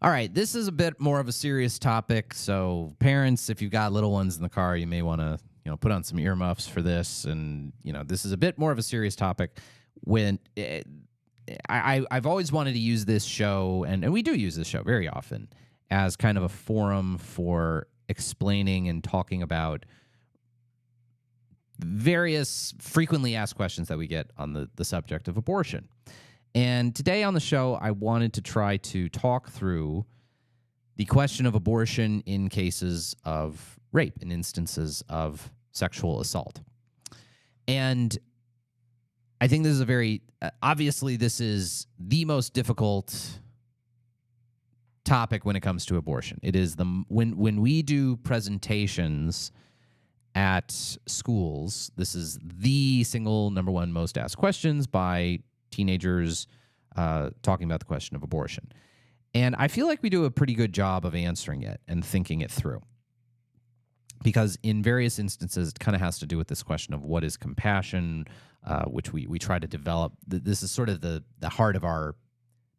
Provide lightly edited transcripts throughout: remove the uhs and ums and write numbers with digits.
All right, this is a bit more of a serious topic. So, parents, if you've got little ones in the car, you may want to, put on some earmuffs for this. And this is a bit more of a serious topic. When I've always wanted to use this show, and we do use this show very often as kind of a forum for explaining and talking about various frequently asked questions that we get on the subject of abortion. And today on the show, I wanted to try to talk through the question of abortion in cases of rape, in instances of sexual assault. And I think this is a very, obviously, this is the most difficult topic when it comes to abortion. It is when we do presentations at schools, this is the single number one most asked questions by teenagers talking about the question of abortion. And I feel like we do a pretty good job of answering it and thinking it through. Because in various instances, it kind of has to do with this question of what is compassion, which we try to develop. This is sort of the heart of our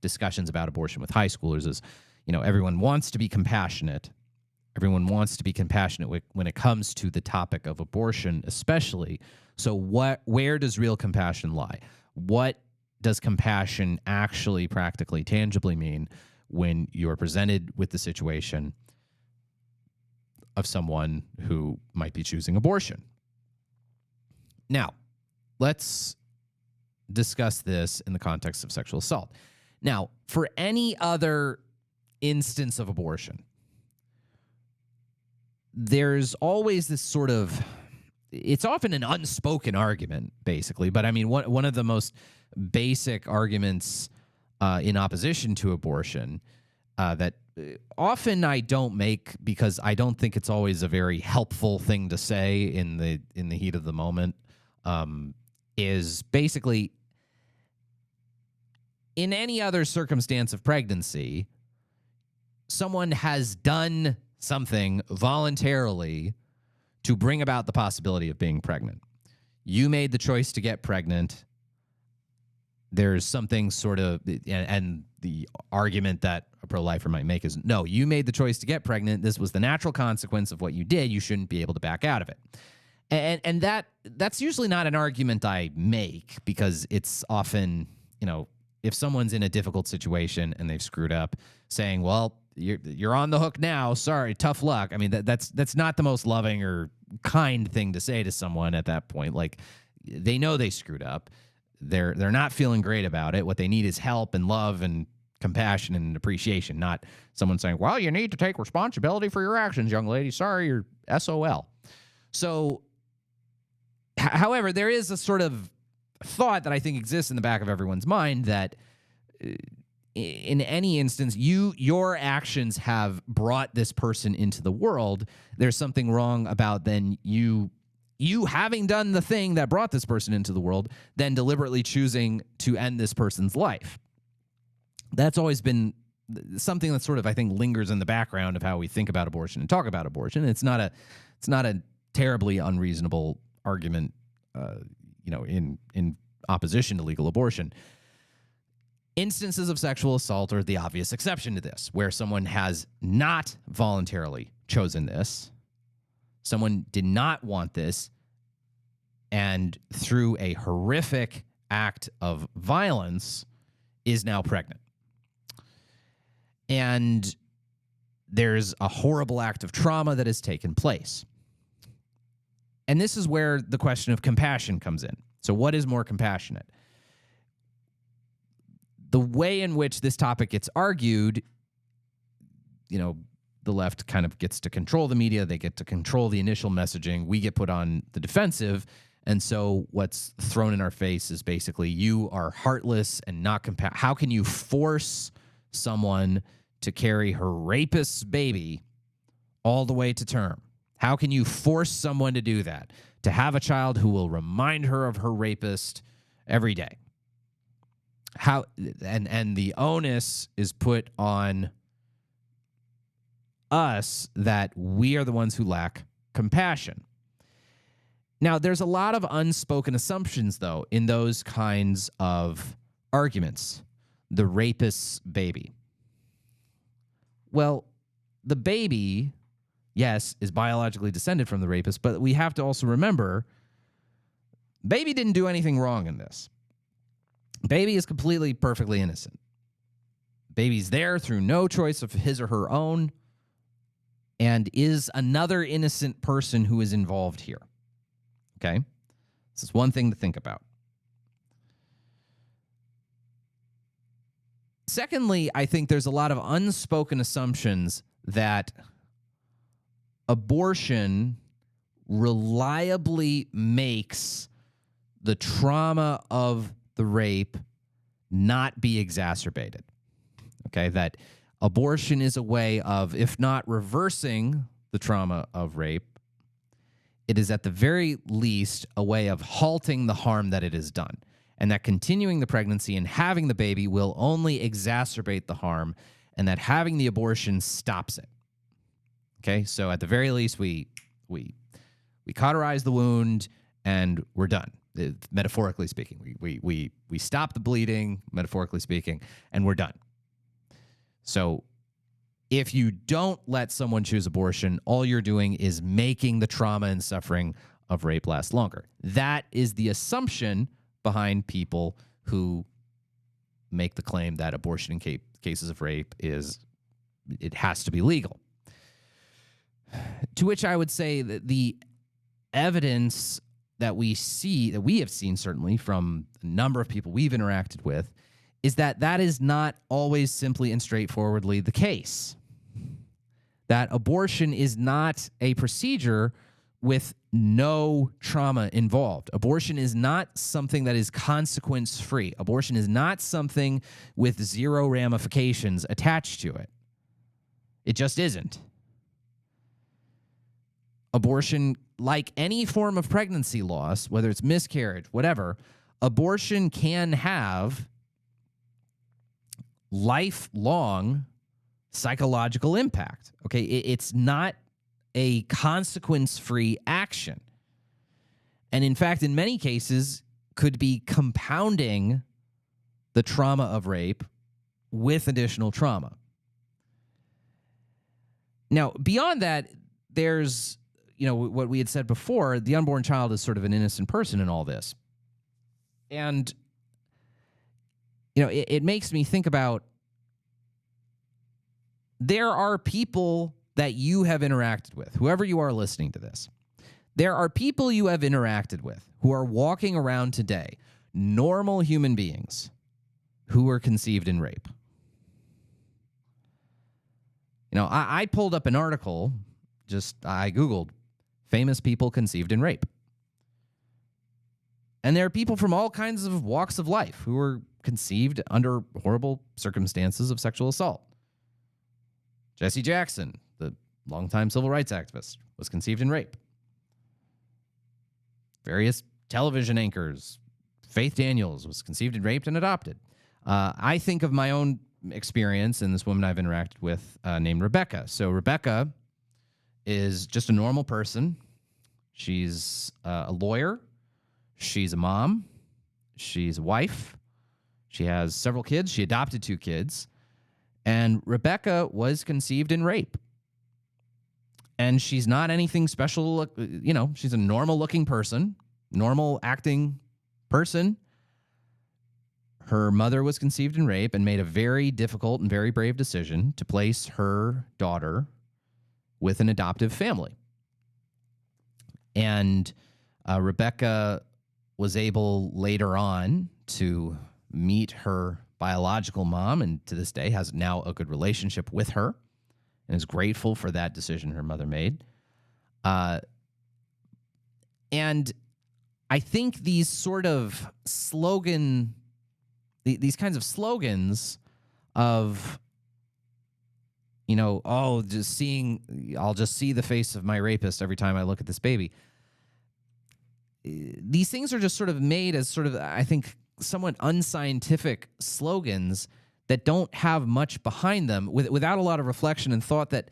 discussions about abortion with high schoolers is, everyone wants to be compassionate. Everyone wants to be compassionate when it comes to the topic of abortion, especially. So where does real compassion lie? What does compassion actually practically, tangibly mean when you're presented with the situation of someone who might be choosing abortion? Now, let's discuss this in the context of sexual assault. Now, for any other instance of abortion, there's always this sort of, it's often an unspoken argument, basically. But I mean, one of the most basic arguments in opposition to abortion that often I don't make because I don't think it's always a very helpful thing to say in the heat of the moment is basically, in any other circumstance of pregnancy, someone has done something voluntarily to bring about the possibility of being pregnant. You made the choice to get pregnant. There's something sort of, and the argument that a pro-lifer might make is, no, you made the choice to get pregnant. This was the natural consequence of what you did. You shouldn't be able to back out of it. And that's usually not an argument I make because it's often, if someone's in a difficult situation and they've screwed up, saying, well, you're on the hook now. Sorry, tough luck. I mean, that's not the most loving or kind thing to say to someone at that point. Like, they know they screwed up. They're not feeling great about it. What they need is help and love and compassion and appreciation, not someone saying, well, you need to take responsibility for your actions, young lady. Sorry, you're SOL. So, however, there is a sort of thought that I think exists in the back of everyone's mind that in any instance, your actions have brought this person into the world. There's something wrong about then you having done the thing that brought this person into the world, then deliberately choosing to end this person's life. That's always been something that sort of, I think, lingers in the background of how we think about abortion and talk about abortion. It's not a terribly unreasonable argument, in opposition to legal abortion. Instances of sexual assault are the obvious exception to this, where someone has not voluntarily chosen this. Someone did not want this, and through a horrific act of violence is now pregnant. And there's a horrible act of trauma that has taken place. And this is where the question of compassion comes in. So what is more compassionate? The way in which this topic gets argued, the left kind of gets to control the media. They get to control the initial messaging. We get put on the defensive. And so what's thrown in our face is basically, you are heartless and not compassionate. How can you force someone to carry her rapist's baby all the way to term? How can you force someone to do that? To have a child who will remind her of her rapist every day? How and the onus is put on us that we are the ones who lack compassion. Now, there's a lot of unspoken assumptions, though, in those kinds of arguments. The rapist's baby. Well, the baby, yes, is biologically descended from the rapist, but we have to also remember baby didn't do anything wrong in this. Baby is completely, perfectly innocent. Baby's there through no choice of his or her own and is another innocent person who is involved here. Okay? This is one thing to think about. Secondly, I think there's a lot of unspoken assumptions that abortion reliably makes the trauma of the rape not be exacerbated. Okay, that abortion is a way of, if not reversing the trauma of rape, it is at the very least a way of halting the harm that it has done. And that continuing the pregnancy and having the baby will only exacerbate the harm, and that having the abortion stops it. Okay, so at the very least, we cauterize the wound and we're done. Metaphorically speaking, we stop the bleeding, metaphorically speaking, and we're done. So if you don't let someone choose abortion, all you're doing is making the trauma and suffering of rape last longer. That is the assumption behind people who make the claim that abortion in cases of rape it has to be legal. To which I would say that the evidence that we have seen certainly from a number of people we've interacted with, is that is not always simply and straightforwardly the case. That abortion is not a procedure with no trauma involved. Abortion is not something that is consequence-free. Abortion is not something with zero ramifications attached to it. It just isn't. Abortion, like any form of pregnancy loss, whether it's miscarriage, whatever, abortion can have lifelong psychological impact. Okay, it's not a consequence-free action. And in fact, in many cases, could be compounding the trauma of rape with additional trauma. Now, beyond that, there's, what we had said before, the unborn child is sort of an innocent person in all this. And, it makes me think about, there are people that you have interacted with, whoever you are listening to this. There are people you have interacted with who are walking around today, normal human beings, who were conceived in rape. I pulled up an article, I Googled famous people conceived in rape. And there are people from all kinds of walks of life who were conceived under horrible circumstances of sexual assault. Jesse Jackson, the longtime civil rights activist, was conceived in rape. Various television anchors. Faith Daniels was conceived and raped and adopted. I think of my own experience and this woman I've interacted with named Rebecca. So Rebecca is just a normal person. She's a lawyer. She's a mom. She's a wife. She has several kids. She adopted 2 kids. And Rebecca was conceived in rape. And she's not anything special. She's a normal-looking person, normal acting person. Her mother was conceived in rape and made a very difficult and very brave decision to place her daughter with an adoptive family. And Rebecca was able later on to meet her biological mom, and to this day has now a good relationship with her and is grateful for that decision her mother made. And I think these sort of these kinds of slogans of, I'll just see the face of my rapist every time I look at this baby. These things are just sort of made as sort of, I think, somewhat unscientific slogans that don't have much behind them without a lot of reflection and thought that,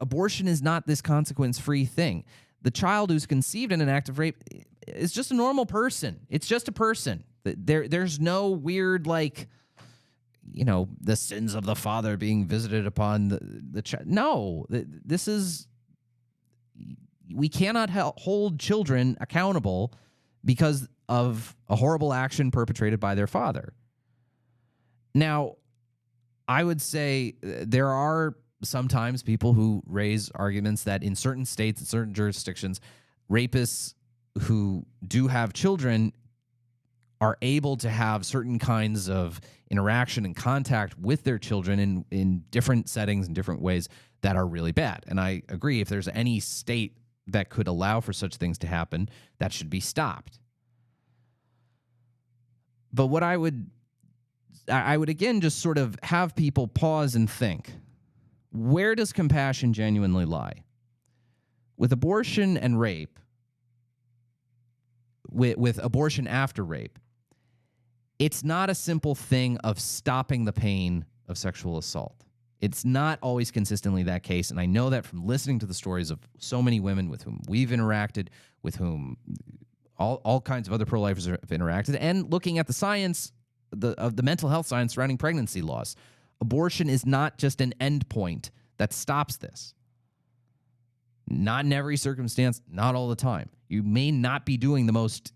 abortion is not this consequence-free thing. The child who's conceived in an act of rape is just a normal person. It's just a person. There's no weird, the sins of the father being visited upon the child. No, this is, we cannot hold children accountable because of a horrible action perpetrated by their father. Now, I would say there are sometimes people who raise arguments that in certain states, in certain jurisdictions, rapists who do have children are able to have certain kinds of interaction and contact with their children in different settings and different ways that are really bad. And I agree, if there's any state that could allow for such things to happen, that should be stopped. But what I would again just sort of have people pause and think, where does compassion genuinely lie? With abortion and rape, with abortion after rape, it's not a simple thing of stopping the pain of sexual assault. It's not always consistently that case, and I know that from listening to the stories of so many women with whom we've interacted, with whom all kinds of other pro-lifers have interacted, and looking at the science of the mental health science surrounding pregnancy loss. Abortion is not just an endpoint that stops this. Not in every circumstance, not all the time. You may not be doing the most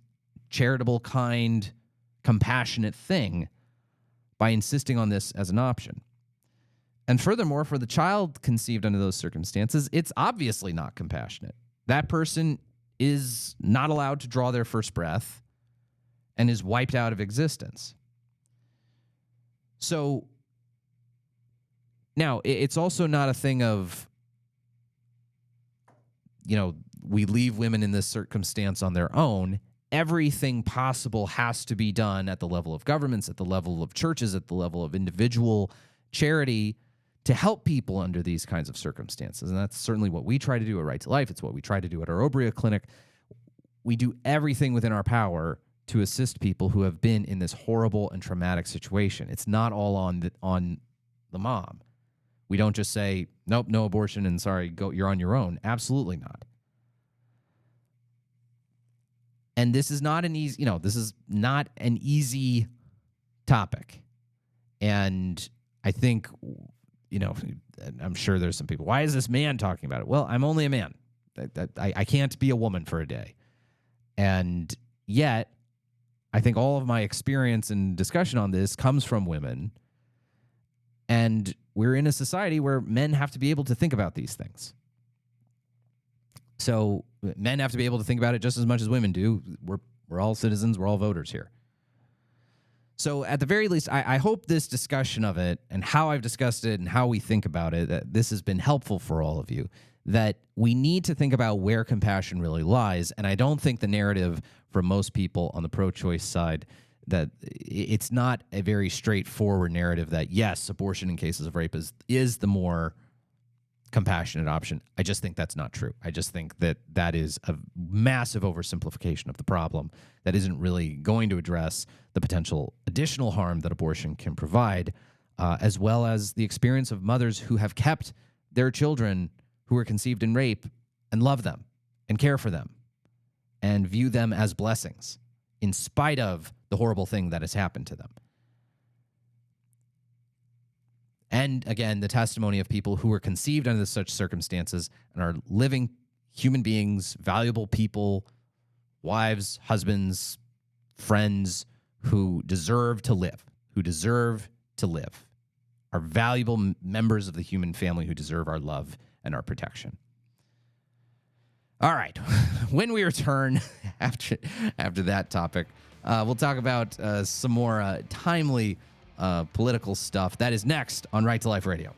charitable, kind, compassionate thing by insisting on this as an option. And furthermore, for the child conceived under those circumstances, it's obviously not compassionate. That person is not allowed to draw their first breath and is wiped out of existence. So now it's also not a thing of, we leave women in this circumstance on their own. Everything possible has to be done at the level of governments, at the level of churches, at the level of individual charity to help people under these kinds of circumstances. And that's certainly what we try to do at Right to Life. It's what we try to do at our Obria clinic. We do everything within our power to assist people who have been in this horrible and traumatic situation. It's not all on the mom. We don't just say, nope, no abortion, and sorry, go, you're on your own. Absolutely not. And this is not an easy topic. And I think, I'm sure there's some people, why is this man talking about it? Well, I'm only a man. I can't be a woman for a day. And yet, I think all of my experience and discussion on this comes from women. And we're in a society where men have to be able to think about these things. So men have to be able to think about it just as much as women do. We're all citizens. We're all voters here. So at the very least, I hope this discussion of it and how I've discussed it and how we think about it, that this has been helpful for all of you, that we need to think about where compassion really lies. And I don't think the narrative for most people on the pro-choice side, that it's not a very straightforward narrative that, yes, abortion in cases of rape is the more compassionate option. I just think that's not true. I just think that is a massive oversimplification of the problem that isn't really going to address the potential additional harm that abortion can provide, as well as the experience of mothers who have kept their children who were conceived in rape and love them and care for them and view them as blessings in spite of the horrible thing that has happened to them. And again, the testimony of people who were conceived under such circumstances and are living human beings, valuable people, wives, husbands, friends who deserve to live, are valuable members of the human family who deserve our love and our protection. All right. When we return after that topic, we'll talk about some more timely political stuff. That is next on Right to Life Radio.